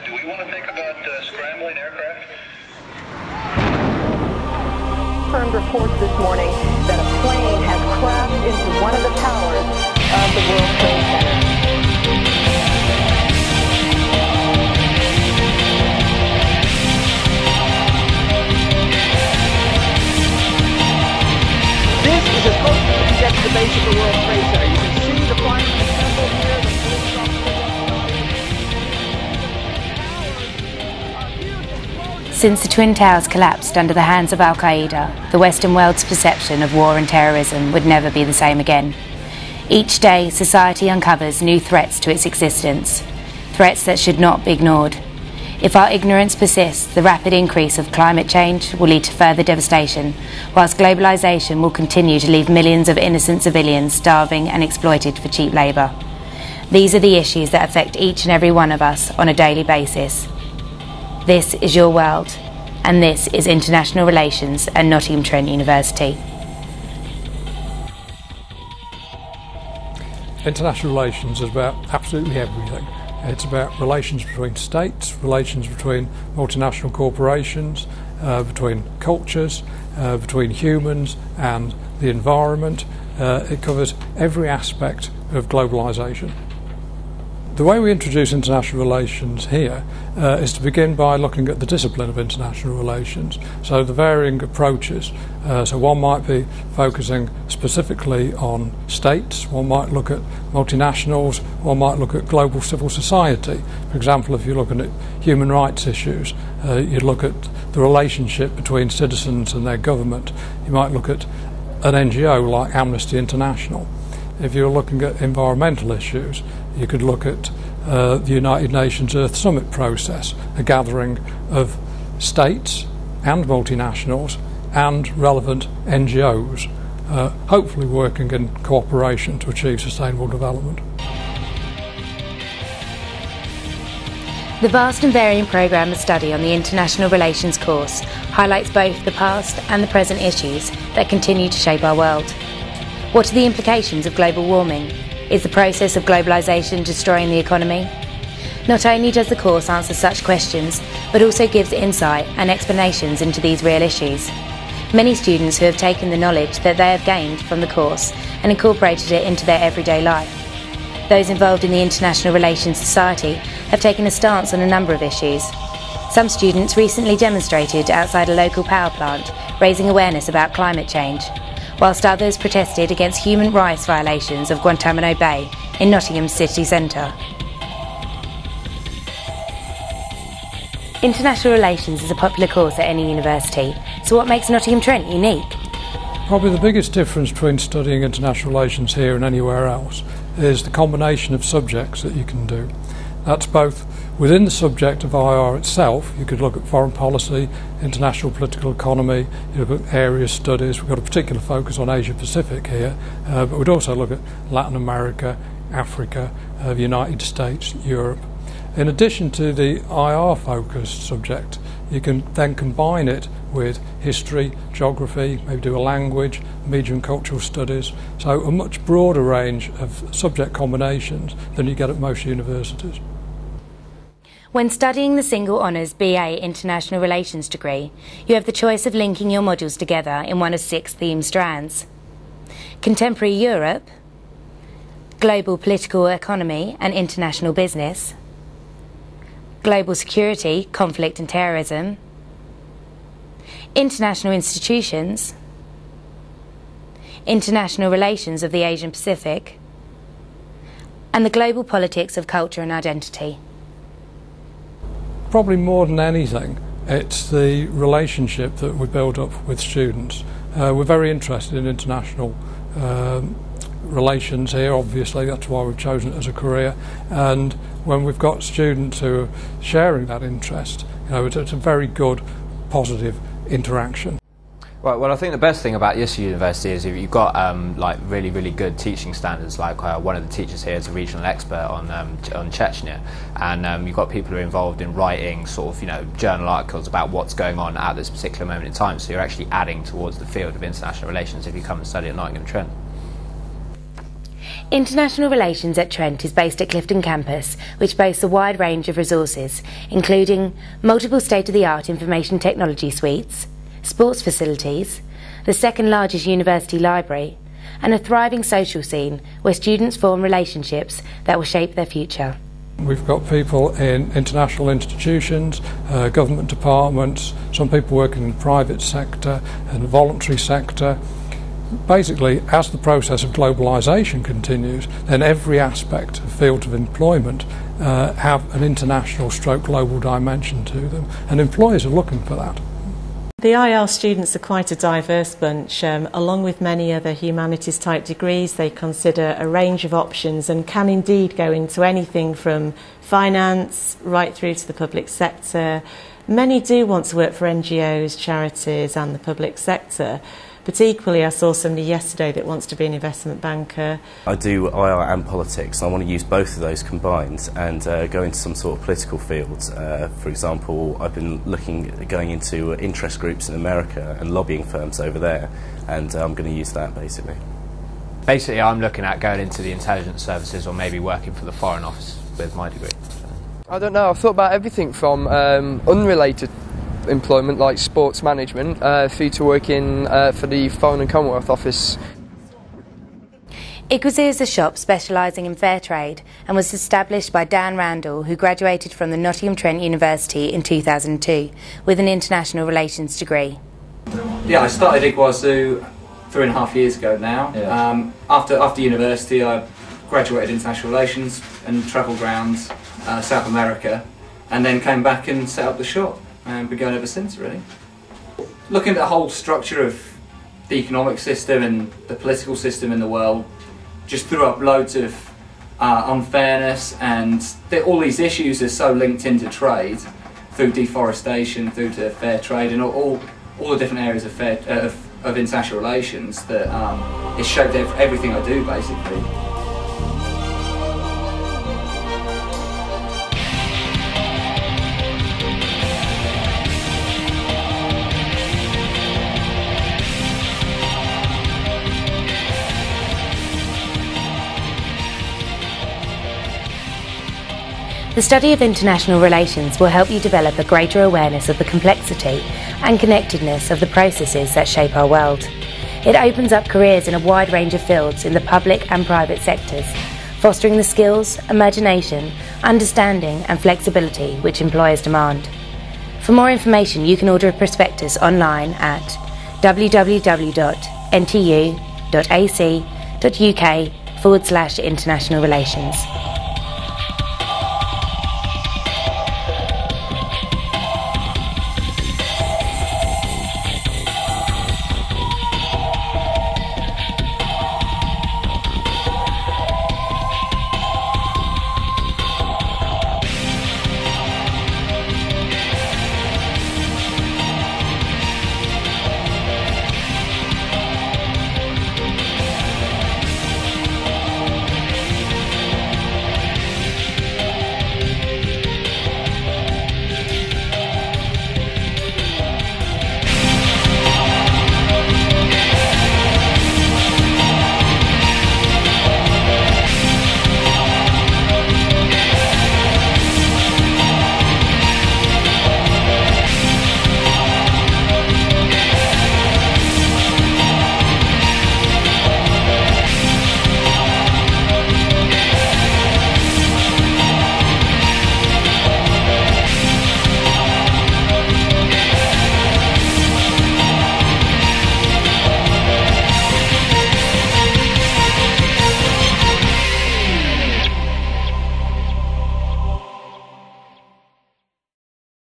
Do we want to think about scrambling aircraft? Confirmed reports this morning that a plane has crashed into one of the towers of the World Trade Center. This is as close as you can get to the base of the World Trade Center. You can see the firemen assembled here, the police officers. Since the Twin Towers collapsed under the hands of Al-Qaeda, the Western world's perception of war and terrorism would never be the same again. Each day, society uncovers new threats to its existence, threats that should not be ignored. If our ignorance persists, the rapid increase of climate change will lead to further devastation, whilst globalisation will continue to leave millions of innocent civilians starving and exploited for cheap labour. These are the issues that affect each and every one of us on a daily basis. This is your world, and this is International Relations at Nottingham Trent University. International relations is about absolutely everything. It's about relations between states, relations between multinational corporations, between cultures, between humans and the environment. It covers every aspect of globalisation. The way we introduce international relations here is to begin by looking at the discipline of international relations, so the varying approaches. So one might be focusing specifically on states, one might look at multinationals, one might look at global civil society. For example, if you're looking at human rights issues, you look at the relationship between citizens and their government. You might look at an NGO like Amnesty International. If you're looking at environmental issues, you could look at the United Nations Earth Summit process, a gathering of states and multinationals and relevant NGOs, hopefully working in cooperation to achieve sustainable development. The vast and varying programme of study on the International Relations course highlights both the past and the present issues that continue to shape our world. What are the implications of global warming? Is the process of globalisation destroying the economy? Not only does the course answer such questions, but also gives insight and explanations into these real issues. Many students who have taken the knowledge that they have gained from the course and incorporated it into their everyday life. Those involved in the International Relations Society have taken a stance on a number of issues. Some students recently demonstrated outside a local power plant, raising awareness about climate change, whilst others protested against human rights violations of Guantanamo Bay in Nottingham's city centre. International Relations is a popular course at any university, so what makes Nottingham Trent unique? Probably the biggest difference between studying international relations here and anywhere else is the combination of subjects that you can do. That's both within the subject of IR itself. You could look at foreign policy, international political economy, you look at area studies. We've got a particular focus on Asia Pacific here, but we'd also look at Latin America, Africa, the United States, Europe. In addition to the IR focused subject, you can then combine it with history, geography, maybe do a language, media and cultural studies, so a much broader range of subject combinations than you get at most universities. When studying the single honours BA International Relations degree, you have the choice of linking your modules together in one of 6 theme strands: Contemporary Europe, Global Political Economy and International Business, Global Security, Conflict and Terrorism, International Institutions, International Relations of the Asian Pacific, and the Global Politics of Culture and Identity. Probably more than anything, it's the relationship that we build up with students. We're very interested in international relations here, obviously, that's why we've chosen it as a career, and when we've got students who are sharing that interest, it's a very good, positive interaction. Right, well, I think the best thing about this university is you've got like really good teaching standards. Like one of the teachers here is a regional expert on Chechnya, and you've got people who are involved in writing sort of journal articles about what's going on at this particular moment in time. So you're actually adding towards the field of international relations if you come and study at Nottingham Trent. International Relations at Trent is based at Clifton campus, which boasts a wide range of resources, including multiple state-of-the-art information technology suites, sports facilities, the second largest university library, and a thriving social scene where students form relationships that will shape their future. We've got people in international institutions, government departments, some people working in the private sector and the voluntary sector. Basically, as the process of globalisation continues, then every aspect of field of employment have an international stroke global dimension to them, and employers are looking for that. The IL students are quite a diverse bunch. Along with many other humanities type degrees, they consider a range of options and can indeed go into anything from finance right through to the public sector. Many do want to work for NGOs, charities and the public sector. But equally, I saw somebody yesterday that wants to be an investment banker. I do IR and politics. I want to use both of those combined and go into some sort of political fields. For example, I've been looking at going into interest groups in America and lobbying firms over there, and I'm going to use that basically. Basically, I'm looking at going into the intelligence services or maybe working for the Foreign Office with my degree. I don't know, I've thought about everything from unrelated employment like sports management through to working for the Foreign and Commonwealth Office. Ikwazoo is a shop specialising in fair trade and was established by Dan Randall, who graduated from the Nottingham Trent University in 2002 with an international relations degree. Yeah, I started Ikwazoo 3.5 years ago now. Yeah. After university, I graduated international relations and travelled around South America, and then came back and set up the shop. And been going ever since, really. Looking at the whole structure of the economic system and the political system in the world, just threw up loads of unfairness, and all these issues are so linked into trade, through deforestation, through to fair trade, and all the different areas of international relations that it's shaped everything I do, basically. The study of international relations will help you develop a greater awareness of the complexity and connectedness of the processes that shape our world. It opens up careers in a wide range of fields in the public and private sectors, fostering the skills, imagination, understanding and flexibility which employers demand. For more information, you can order a prospectus online at www.ntu.ac.uk/international relations.